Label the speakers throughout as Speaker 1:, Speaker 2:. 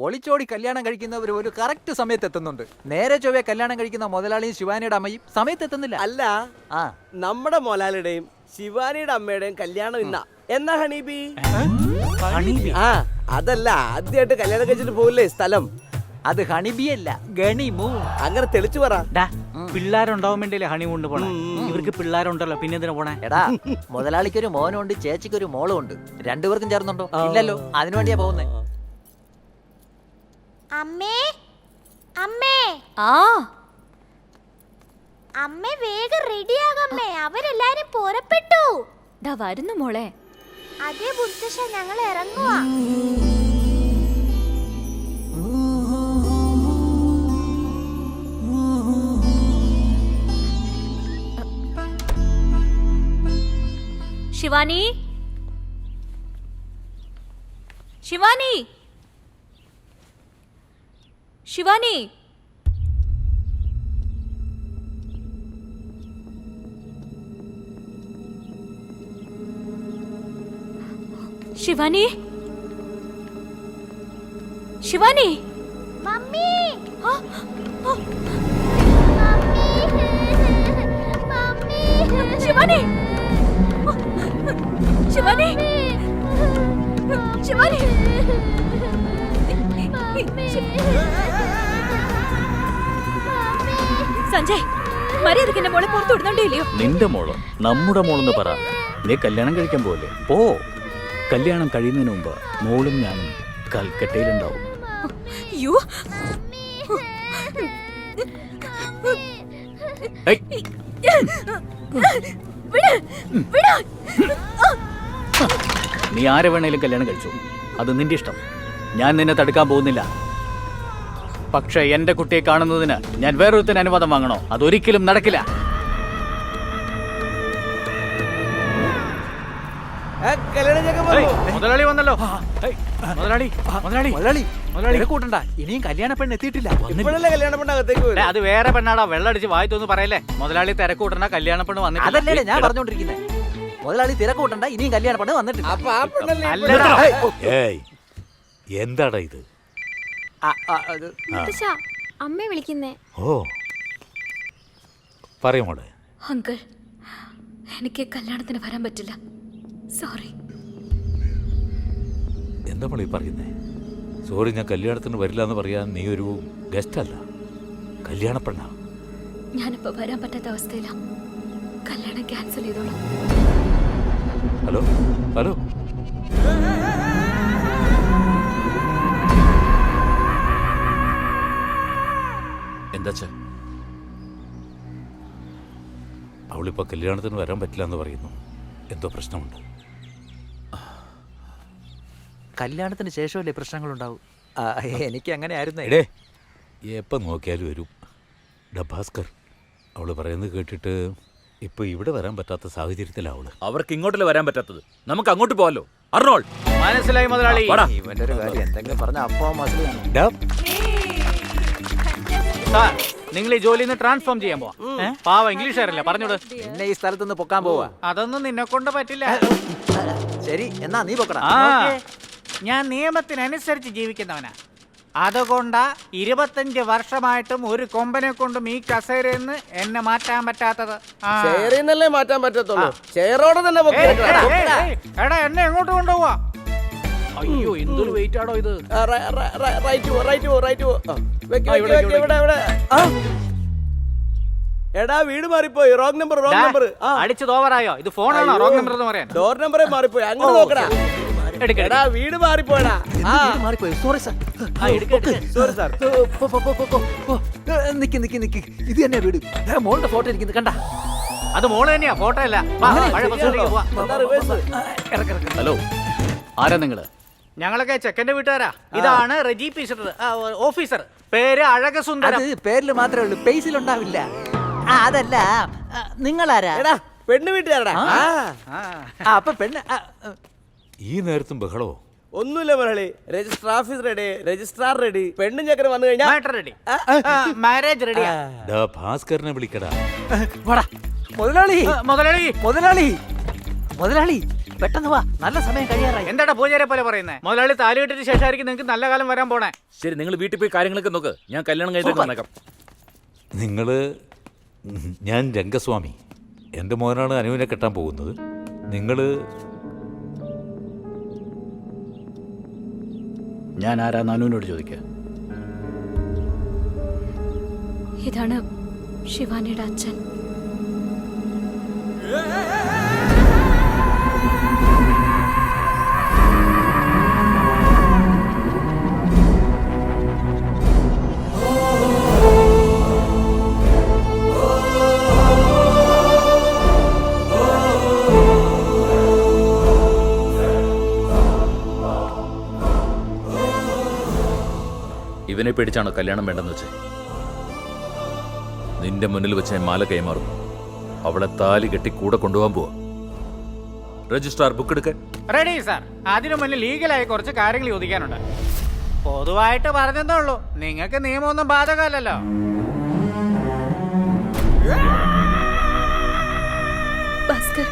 Speaker 1: ഒളിച്ചോടി കല്യാണം കഴിക്കുന്നവർ ഒരു കറക്റ്റ് സമയത്ത് എത്തുന്നുണ്ട്. നേരെ ചൊവ്വേ കല്യാണം കഴിക്കുന്ന മുതലാളിയും ശിവാനിയുടെ അമ്മയും സമയത്ത് എത്തുന്നില്ല.
Speaker 2: അല്ല, നമ്മുടെ മുതലാളിയുടെയും ശിവാനിയുടെ അമ്മയുടെയും കല്യാണം എന്നാ ഹണീബി? അതല്ല, ആദ്യമായിട്ട് കല്യാണം കഴിച്ചിട്ട് പോകില്ലേ സ്ഥലം?
Speaker 1: അത് ഹണിബിയല്ല, ഗണിമൂ.
Speaker 2: അങ്ങനെ തെളിച്ചു പറ.
Speaker 3: പിള്ളേരുണ്ടാവാൻ വേണ്ടിയല്ലേ ഹണിമൂണിന് പോണേ? ഇവർക്ക് പിള്ളേരുണ്ടല്ലോ, പിന്നെ എന്തിനാ പോണേ?
Speaker 1: എടാ, മുതലാളിക്കൊരു മോനുണ്ട്, ചേച്ചിക്കൊരു മോളും ഉണ്ട്. രണ്ടുപേർക്കും ചേർന്നുണ്ടോ? ഇല്ലല്ലോ, അതിനുവേണ്ടിയാ പോകുന്നേ.
Speaker 4: അമ്മേ, അമ്മേ, അമ്മേ വേഗം റെഡിയാകമ്മേ, അവരെല്ലാരും പുറപ്പെട്ടു.
Speaker 5: ദാ വരുന്നു മോളെ.
Speaker 4: അതേ ബുദ്ധശ, ഞങ്ങൾ ഇറങ്ങുവാ.
Speaker 5: ശിവാനി, ശിവാനി, ശിവാനി, ശിവാനി, ശിവാനി,
Speaker 4: മമ്മി,
Speaker 5: ശിവാനി, ശിവാനി, ശിവാനി, സഞ്ജയ്, മര്യാദക്ക് എന്റെ മോളെ പുറത്തു വിടുന്നുണ്ടോ ഇല്ലയോ?
Speaker 3: നിന്റെ മോളോ നമ്മുടെ മോളെന്ന് പറ. നീ കല്യാണം കഴിക്കാൻ പോലെ പോ. കല്യാണം കഴിയുന്നതിന് മുമ്പ് മോളും ഞാനും കൽക്കട്ടയിലുണ്ടാവും.
Speaker 5: അയ്യോ,
Speaker 3: നീ ആരെ വേണേലും കല്യാണം കഴിച്ചു, അത് നിന്റെ ഇഷ്ടം. ഞാൻ നിന്നെ തടുക്കാൻ പോകുന്നില്ല. പക്ഷെ എന്റെ കുട്ടിയെ കാണുന്നതിന് ഞാൻ വേറൊരുത്തിന് അനുവാദം വാങ്ങണോ? അതൊരിക്കലും നടക്കില്ല. മുതലാളി വന്നല്ലോ. മുതലാളി, മുതലാളി, മുതലാളി, മുതലാളി
Speaker 1: കൂട്ടണ്ട, ഇനിയും കല്യാണ പെണ്ണ് എത്തിയിട്ടില്ല.
Speaker 2: കല്യാണ പെണ്ണകത്തേക്ക്
Speaker 3: അത് വേറെ പെണ്ണാടാ. വെള്ളടിച്ച് വായിത്തൊന്ന് പറയല്ലേ. മുതലാളി തിരക്കൂട്ടണ്ട, കല്യാണ പെണ്ണ് വന്നിട്ടില്ല.
Speaker 1: അതല്ലേ ഞാൻ പറഞ്ഞോണ്ടിരിക്കുന്നത്. മുതലാളി തിരക്കൂട്ടണ്ട, ഇനിയും കല്യാണ പെണ്ണ് വന്നിട്ടില്ല.
Speaker 6: എന്താടാ ഇത്?
Speaker 5: അമ്മയെ വിളിക്കുന്നേ.
Speaker 6: ഓ, പറയുമോടെ.
Speaker 5: അങ്കിൾ, എനിക്ക് കല്യാണത്തിന് വരാൻ പറ്റില്ല, സോറി.
Speaker 6: എന്താ മോളീ പറയുന്നേ? സോറി, ഞാൻ കല്യാണത്തിന് വരില്ല എന്ന് പറയാൻ നീ ഒരു ഗസ്റ്റ് അല്ല, കല്യാണ പെണ്ണാ.
Speaker 5: ഞാനിപ്പോ വരാൻ പറ്റാത്ത അവസ്ഥയിലാ. കല്യാണം ക്യാൻസൽ ചെയ്തോളാം.
Speaker 6: ഹലോ, ഹലോ,
Speaker 3: എന്താ?
Speaker 6: അവളിപ്പോ കല്യാണത്തിന് വരാൻ പറ്റില്ല എന്ന് പറയുന്നു. എന്തോ പ്രശ്നമുണ്ട്.
Speaker 1: കല്യാണത്തിന് ശേഷമല്ലേ പ്രശ്നങ്ങളുണ്ടാവും. എനിക്ക് അങ്ങനെ ആയിരുന്നു.
Speaker 6: എടേ, എപ്പം നോക്കിയാലും വരും. ഭാസ്കർ, അവള് പറയുന്നത് കേട്ടിട്ട് ഇപ്പൊ ഇവിടെ വരാൻ പറ്റാത്ത സാഹചര്യത്തിലാവള്.
Speaker 7: അവർക്ക് ഇങ്ങോട്ടല്ലേ വരാൻ പറ്റാത്തത്? നമുക്ക് അങ്ങോട്ട് പോവാലോ. അർണോൾ,
Speaker 3: മനസ്സിലായി മുതലാളി.
Speaker 1: ഇവന്റെ ഒരു കാര്യം എന്തെങ്കിലും പറഞ്ഞ അപ്പോ
Speaker 3: നിങ്ങൾ ഈ ജോലിയിൽ നിന്ന് ട്രാൻസ്ഫോം ചെയ്യാൻ പോവാ. പാവ ഇംഗ്ലീഷുകാരല്ലേ, പറഞ്ഞോട്.
Speaker 1: എന്നെ ഈ സ്ഥലത്തുനിന്ന് പൊക്കാൻ പോവാ.
Speaker 3: അതൊന്നും നിന്നെ കൊണ്ട് പറ്റില്ല.
Speaker 1: ശരി, എന്നാ നീ പൊക്കടാ.
Speaker 3: ഞാൻ നിയമത്തിനനുസരിച്ച് ജീവിക്കുന്നവനാ. അതുകൊണ്ടാ 25 വർഷമായിട്ടും ഒരു കൊമ്പനെ കൊണ്ടും ഈ കസേരന്ന് എന്നെ മാറ്റാൻ പറ്റാത്തത്.
Speaker 2: ചെയറിന്നല്ലേ മാറ്റാൻ പറ്റത്തുള്ളൂ, ചെയറോടെ തന്നെ
Speaker 3: എടാ, എന്നെ എങ്ങോട്ട് കൊണ്ടുപോവാ? അയ്യോ, എന്തൊരു വെയിറ്റ് ആണോ ഇത്.
Speaker 2: എടാ, വീട് മാറിപ്പോയി. Wrong number, wrong number.
Speaker 3: അടിച്ചത് ഓവറായോ? ഇത് ഫോണാണോ റോങ് നമ്പർ എന്ന് പറയാൻ?
Speaker 2: ഡോർ നമ്പറേ മാറിപ്പോയി. അങ്ങനെ നോക്കടാ. എടാ, വീട് മാറിപ്പോയടാ.
Speaker 1: മാറിപ്പോയി. Sorry sir.
Speaker 2: Sorry sir.
Speaker 1: നിക്ക് നിക്ക് നിക്ക്, ഇത് തന്നെ വീട്. മോളുടെ ഫോട്ടോ ഇരിക്കുന്നത് കണ്ട?
Speaker 3: അത് മോള് തന്നെയാ, ഫോട്ടോ അല്ല. ഹലോ, ആരാ നിങ്ങള്? ഞങ്ങളൊക്കെ ചെക്കന്റെ വീട്ടുകാരാ. ഇതാണ് റെജി ഓഫീസർ. പേര് അഴകസുന്ദരം.
Speaker 1: പേരില് മാത്രമേ ഉള്ളൂ, പേസിലുണ്ടാവില്ല. അതല്ല, നിങ്ങളാരാ?
Speaker 2: എടാ, പെണ്ണ് വീട്ടുകാരടാ.
Speaker 1: അപ്പൊ പെണ്ണ്
Speaker 6: ഈ നേരത്തും ബഹളോ?
Speaker 2: ഒന്നുമില്ല Murali. Register office ready, registrar ready, പെണ്ണും ചക്കര വന്നു കഴിഞ്ഞാൽ
Speaker 3: റെഡി, മാരേജ് റെഡിയാ.
Speaker 6: ഭാസ്കറിനെ വിളിക്കടാ.
Speaker 1: മുതലാളി, മുതലാളി, മുതലാളി, മുതലാളി, പെട്ടെന്ന് വാ, നല്ല സമയം കഴിയാറായി.
Speaker 3: എന്താടാ പൂജാരെ പോലെ പറയുന്നത്? മുതലാളി താലി കെട്ടിട്ട് ശേഷമായിരിക്കും നിങ്ങൾക്ക് നല്ല കാലം വരാൻ പോണേ.
Speaker 7: ശരി, നിങ്ങൾ വീട്ടിൽ പോയി കാര്യങ്ങളൊക്കെ നോക്ക്. ഞാൻ കല്യാണം കഴിഞ്ഞിട്ട് വന്നേക്കാം.
Speaker 6: ഞാൻ രംഗസ്വാമി. എൻ്റെ മോനാണ് അനുവിനെ കെട്ടാൻ പോകുന്നത്.
Speaker 3: ഞാൻ ആരാന്ന് അനുവിനോട് ചോദിക്കുക.
Speaker 5: ഇതാണ് ശിവാനിയുടെ അച്ഛൻ.
Speaker 7: ഇവനെ പേടിച്ചാണോ കല്യാണം വേണ്ടെന്ന് വെച്ചേ? നിന്റെ മുന്നിൽ വെച്ച് ഞാൻ മാല കൈമാറും. അവളെ താലി കെട്ടി കൂടെ കൊണ്ടുപോകാൻ പോവാ. രജിസ്ട്രാർ ബുക്ക് എടുക്കാൻ
Speaker 3: റെഡി സാർ. അതിനു മുന്നിൽ ലീഗലായി കുറച്ച് കാര്യങ്ങൾ ചോദിക്കാനുണ്ട്. പൊതുവായിട്ട് പറഞ്ഞതേ ഉള്ളൂ, നിങ്ങൾക്ക് നിയമമൊന്നും ബാധകമല്ലല്ലോ.
Speaker 5: ഭാസ്കർ,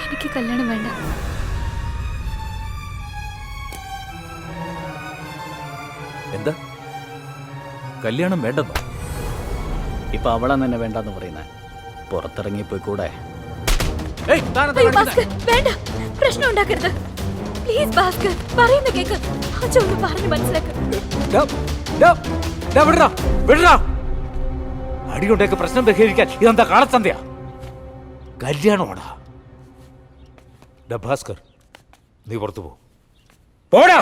Speaker 5: എനിക്ക് കല്യാണം വേണ്ട.
Speaker 7: എന്താ കല്യാണം വേണ്ടെന്നോ?
Speaker 3: ഇപ്പൊ അവളെ തന്നെ വേണ്ടെന്ന് പറയുന്നേ. പുറത്തിറങ്ങിപ്പോയി കൂടെ.
Speaker 5: അയ്യോ ഭാസ്കർ, വേണ്ട, പ്രശ്നം ഉണ്ടാക്കരുത് പ്ലീസ്. ഭാസ്കർ പറയുന്ന കേക്ക്. അച്ഛൻ ഒന്ന് പറഞ്ഞു മനസ്സിലാക്ക്.
Speaker 6: അടികൊണ്ടേക്ക് പ്രശ്നം പരിഹരിക്കാൻ ഇതെന്താ കാളത്തന്തയാ? കല്യാണമാടാ. ഭാസ്കർ, നീ പുറത്തു പോടാ.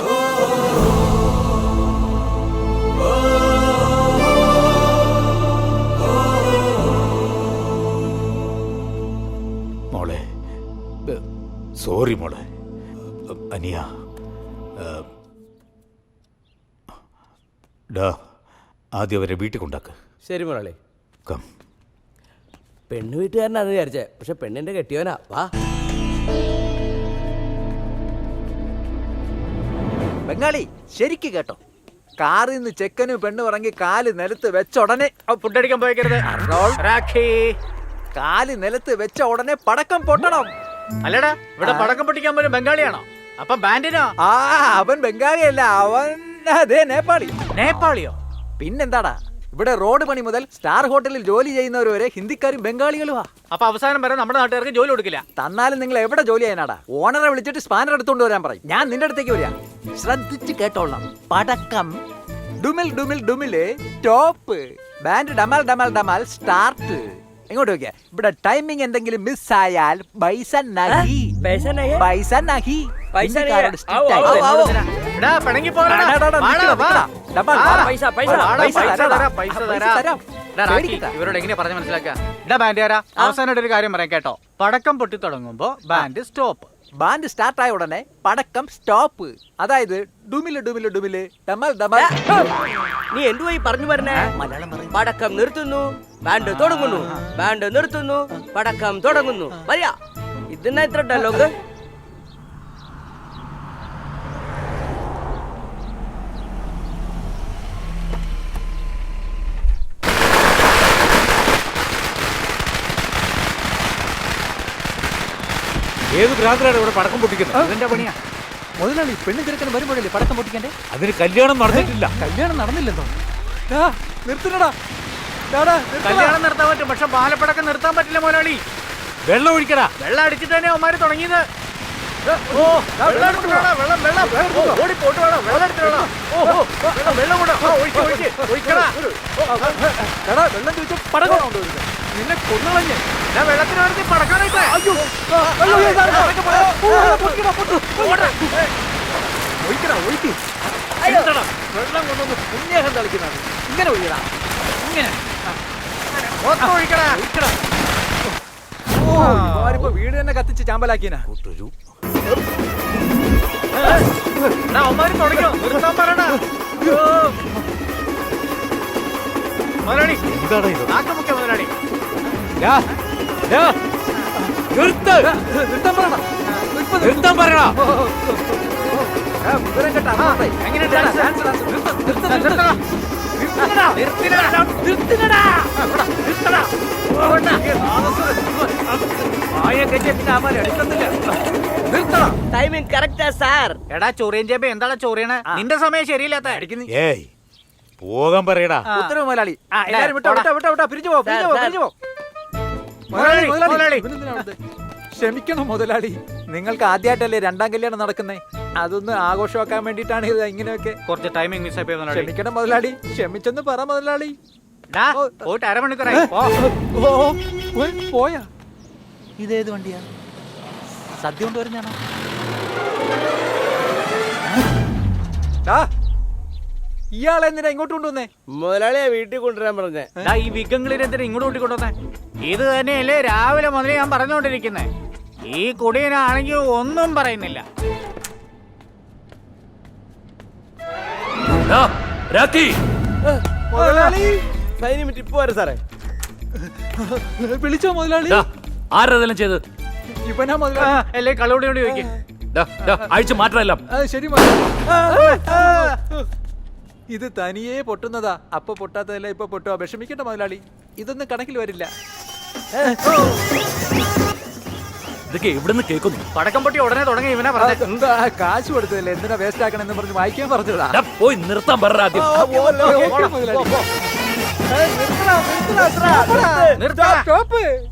Speaker 6: മോളെ, സോറി മോളെ. അനിയ, ആദ്യം അവരെ വീട്ടിൽ കൊണ്ടാക്ക്.
Speaker 2: ശരി മുരളി.
Speaker 6: കം.
Speaker 2: പെണ്ണ് വീട്ടുകാരനാന്ന് വിചാരിച്ചേ, പക്ഷെ പെണ്ണിന്റെ കെട്ടിയോനാ. വാ.
Speaker 1: ബംഗാളി ശരിക്ക് കേട്ടോ, കാറിൽ നിന്ന് ചെക്കനും പെണ്ണും ഇറങ്ങി കാല് നിലത്ത് വെച്ച ഉടനെ
Speaker 3: ഫുഡടിക്കാൻ പോയിക്കരുത്.
Speaker 1: കാല് നിലത്ത് വെച്ച ഉടനെ പടക്കം പൊട്ടണം.
Speaker 3: അല്ലടാ, ഇവിടെ പടക്കം പൊട്ടിക്കാൻ പോലും ബംഗാളിയാണോ? അപ്പൊ ബാൻഡിനോ?
Speaker 1: അവൻ ബംഗാളിയല്ല, അവൻ അതേ നേപ്പാളി.
Speaker 3: നേപ്പാളിയോ?
Speaker 1: പിന്നെന്താടാ, ഇവിടെ റോഡ് പണി മുതൽ സ്റ്റാർ ഹോട്ടലിൽ ജോലി ചെയ്യുന്നവർ വരെ ഹിന്ദിക്കാരും ബംഗാളികളുമാ.
Speaker 3: അപ്പൊ അവസാനം വരെ നമ്മുടെ നാട്ടുകാർക്ക് ജോലി കൊടുക്കില്ല.
Speaker 1: തന്നാലും നിങ്ങൾ എവിടെ ജോലി ചെയ്യാനാടാ? ഓണറെ വിളിച്ചിട്ട് സ്പാനർ എടുത്തോണ്ട് വരാൻ പറയും. ഞാൻ നിന്റെ അടുത്തേക്ക് വരാം. ശ്രദ്ധിച്ച് കേട്ടോളാം. പടക്കം ഡുമിൽ ഡുമിൽ ഡുമില് ടോപ്പ്, ബാൻഡ് ഡമാൽ ഡമാൽ ഡമാൽ സ്റ്റാർട്ട്. എങ്ങോട്ട് നോക്കിയാ? ഇവിടെ ടൈമിംഗ് എന്തെങ്കിലും മിസ്സായാൽ പൈസ നഹി. പൈസ നഹി.
Speaker 3: ഇവരോട് എങ്ങനെയാ പറഞ്ഞ മനസ്സിലാക്കുക? അവസാനമായിട്ട് ഒരു കാര്യം പറയാം കേട്ടോ. പടക്കം പൊട്ടി തുടങ്ങുമ്പോ ബാൻഡ് സ്റ്റോപ്പ്.
Speaker 1: ബാൻഡ് സ്റ്റാർട്ട് ആയ ഉടനെ പടക്കം സ്റ്റോപ്പ്. അതായത് ഡുമില് ഡുമില് ഡുമില് ഡമാൽ ഡമാൽ.
Speaker 2: നീ എന്തുവായി പറഞ്ഞു പറഞ്ഞേ? പടക്കം നിർത്തുന്നു, ബാൻഡ് തുടങ്ങുന്നു, ബാൻഡ് നിർത്തുന്നു, പടക്കം തുടങ്ങുന്നു. മതിയാ? ഇതിനാ ഇത്ര ഡയലോഗ്?
Speaker 6: ഏത് ഭ്രാന്തരാണ് ഇവിടെ പടക്കം പൊട്ടിക്കുന്നത്?
Speaker 1: ഇതിന്റെ പണിയാ മുതലാളി. പെണ്ണും ചെറുക്കനും വരുമ്പോഴല്ലേ പടക്കം പൊട്ടിക്കണ്ടേ?
Speaker 6: അതിന് കല്യാണം നടന്നിട്ടില്ല.
Speaker 1: കല്യാണം നടന്നില്ലെന്നോ? നിർത്തണടാ.
Speaker 3: കല്യാണം നിർത്താൻ പറ്റും, പക്ഷെ പാലപ്പടക്കം നിർത്താൻ പറ്റില്ല മുതലാളി.
Speaker 6: വെള്ളം ഒഴിക്കടാ.
Speaker 3: വെള്ളം അടിച്ചിട്ട് തന്നെ അവന്മാര് തുടങ്ങിയത്.
Speaker 1: വെള്ളം ചോദിച്ചു പടക്കം കൊണ്ടുവരുന്നത് നിന്നെ കൊന്നുകളഞ്ഞ്.
Speaker 3: വെള്ളത്തിന് വേണ്ടി പടക്കാനായിട്ട്
Speaker 1: വെള്ളം കൊണ്ടൊന്ന് പുണ്യകം തളിക്കുന്നത്. ഇങ്ങനെ ഒഴിയടാ, ഇങ്ങനെ
Speaker 3: ഒഴിക്കടാ.
Speaker 1: ഇപ്പൊ വീട് തന്നെ കത്തിച്ച് ചാമ്പലാക്കിനാ.
Speaker 3: അവന്മാര് തുടങ്ങിയോ? നിർത്താൻ പറയടാ മുതലാളി.
Speaker 6: എന്താണ് ഇത്?
Speaker 3: ആക്കമുഖ്യ മുതലാളി.
Speaker 6: നിർത്താൻ പറയടാ.
Speaker 1: വിവരം കേട്ടാ
Speaker 3: നിർത്തിനടാ.
Speaker 1: നിർത്തണം.
Speaker 2: Timing correct sir.
Speaker 3: എടാ ചൊറിയൻ ചേമ്പ എന്താടാ ചൊറിയണ? നിന്റെ സമയം ശരിയില്ലാത്ത.
Speaker 6: ഏയ് പോകാൻ പറയടാ.
Speaker 1: ഉത്തരവ് മുതലാളി. എല്ലാരും വിട്ടോ വിട്ടോ വിട്ടോ വിട്ടോ പിരിഞ്ഞു പോ പിരിഞ്ഞു പോ
Speaker 2: സാർ,
Speaker 1: പിരിഞ്ഞു പോ.
Speaker 3: മുതലാളി, മുതലാളി.
Speaker 1: ഇവനെന്തിനാ അവിടുത്തെ? ക്ഷമിക്കണം മുതലാളി, നിങ്ങൾക്ക് ആദ്യമായിട്ടല്ലേ രണ്ടാം കല്യാണം നടക്കുന്നേ. അതൊന്ന് ആഘോഷമാക്കാൻ വേണ്ടിയിട്ടാണ് ഇത് ഇങ്ങനെയൊക്കെ.
Speaker 3: കുറച്ച് ടൈമിംഗ് മിസ് ആയി പോയി.
Speaker 1: ക്ഷമിക്കണം മുതലാളി, ക്ഷമിച്ചെന്ന് പറ മുതലാളി.
Speaker 3: പോയിട്ട് അരമണിക്കൂറായി.
Speaker 1: പോയാ? ഇതേത് വണ്ടിയാ? സദ്യ കൊണ്ടുവരുന്നാണോ? ഇയാളെ എന്തിനാ ഇങ്ങോട്ട് കൊണ്ടുവന്നേ?
Speaker 2: മുതലാളിയെ വീട്ടിൽ കൊണ്ടുവരാൻ പറഞ്ഞേ.
Speaker 3: ഈ വിഗങ്ങളിൽ എന്തിനാ ഇങ്ങോട്ട് കൂട്ടിക്കൊണ്ടുവന്നേ? ഇത് തന്നെയല്ലേ രാവിലെ മുതലേ ഞാൻ പറഞ്ഞുകൊണ്ടിരിക്കുന്നേ. ഈ കുടിയനാണെങ്കിൽ ഒന്നും പറയുന്നില്ല.
Speaker 7: ഡാ, രാഖി.
Speaker 1: മുതലാളി
Speaker 2: മിനിറ്റ് ഇപ്പൊ വരെ സാറേ.
Speaker 1: വിളിച്ചോ മുതലാളി?
Speaker 7: ഡാ, ആരതെല്ലാം ചെയ്ത്?
Speaker 1: ഇവനാ മുതലാളി.
Speaker 3: അല്ലേ കളോടി ചോദിക്കും.
Speaker 7: അഴിച്ചു മാറ്റമെല്ലാം.
Speaker 1: ശരി മുതലാളി. ഇത് തനിയെ പൊട്ടുന്നതാ. അപ്പൊ പൊട്ടാത്തതല്ല ഇപ്പൊ പൊട്ടുക. വിഷമിക്കട്ടെ മുതലാളി, ഇതൊന്നും കണക്കിൽ വരില്ല.
Speaker 7: ഇതൊക്കെ എവിടുന്ന് കേൾക്കുന്നു?
Speaker 3: പടക്കം പൊട്ടി ഉടനെ തുടങ്ങി ഇവനാ പറഞ്ഞ.
Speaker 1: എന്താ കാശ് കൊടുത്തതല്ലേ, എന്തിനാ വേസ്റ്റ് ആക്കണെന്ന് പറഞ്ഞ് വായിക്കാൻ പറഞ്ഞതാ.
Speaker 7: ഡാ, പോയി നിർത്താൻ പറ ആദ്യം.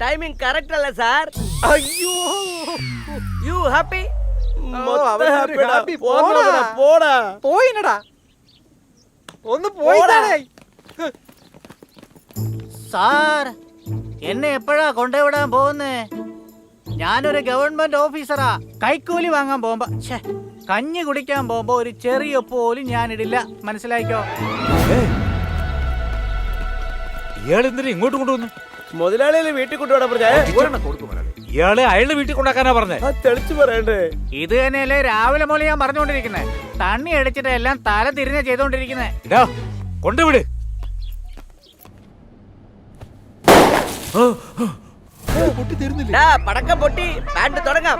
Speaker 2: ടൈമിംഗ് കറക്റ്റ് അല്ല സാർ.
Speaker 1: അയ്യോ
Speaker 2: യു ഹാപ്പി?
Speaker 1: പോയിനടാ, ഒന്ന് പോയിട്ടാ.
Speaker 3: സാർ എന്നെ എപ്പോഴാ കൊണ്ടുവിടാൻ പോകുന്നേ? ഞാനൊരു ഗവൺമെന്റ് ഓഫീസറാ. കൈക്കൂലി വാങ്ങാൻ പോകുമ്പോ കഞ്ഞി കുടിക്കാൻ പോകുമ്പോ ഒരു ചെറിയ പോലും ഞാനിടില്ല, മനസ്സിലായിക്കോ?
Speaker 6: ഇയാൾ എന്തിനാ ഇങ്ങോട്ട് കൊണ്ടുവന്നു?
Speaker 2: മുതലാളിയെ വീട്ടിൽ കൊണ്ടുവിടാൻ പറഞ്ഞേ.
Speaker 6: ഇയാളെ അയാളുടെ വീട്ടിൽ കൊണ്ടാക്കാനാ പറഞ്ഞേ.
Speaker 2: തെളിച്ചു പറയണ്ടേ?
Speaker 3: ഇത് തന്നെയല്ലേ രാവിലെ മുതൽ ഞാൻ പറഞ്ഞുകൊണ്ടിരിക്കുന്നേ. തണ്ണി അടിച്ചിട്ട് എല്ലാം തല തിരിഞ്ഞ ചെയ്തോണ്ടിരിക്കുന്നേ.
Speaker 6: ഇടാ, കൊണ്ടുവിട്.
Speaker 2: പടക്കം പൊട്ടി. ബാൻഡ് തുടങ്ങാം.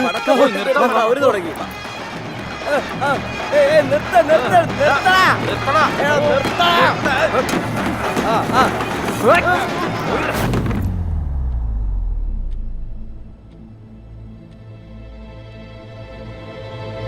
Speaker 2: പടക്കം അവര് തുടങ്ങി. നിർത്ത നിർത്ത നിർത്ത.